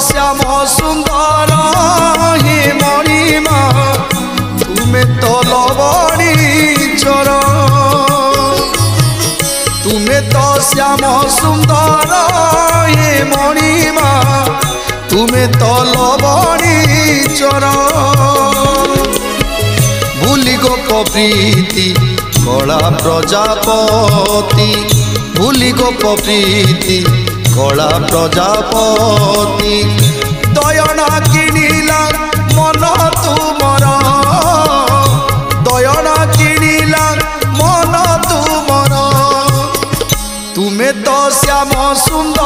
श्याम सुंदर हे मणिमा तुमे तो लवणी चर तुमे तो श्याम सुंदर हे मणिमा तुमे तो लवणी चर भूली गोप प्रीति कला प्रजापति भूली गोप प्रीति कला प्रजापति दयना किनिला मन तुमर दयना किनिला मन तुमर तुमे तो श्याम सुंदर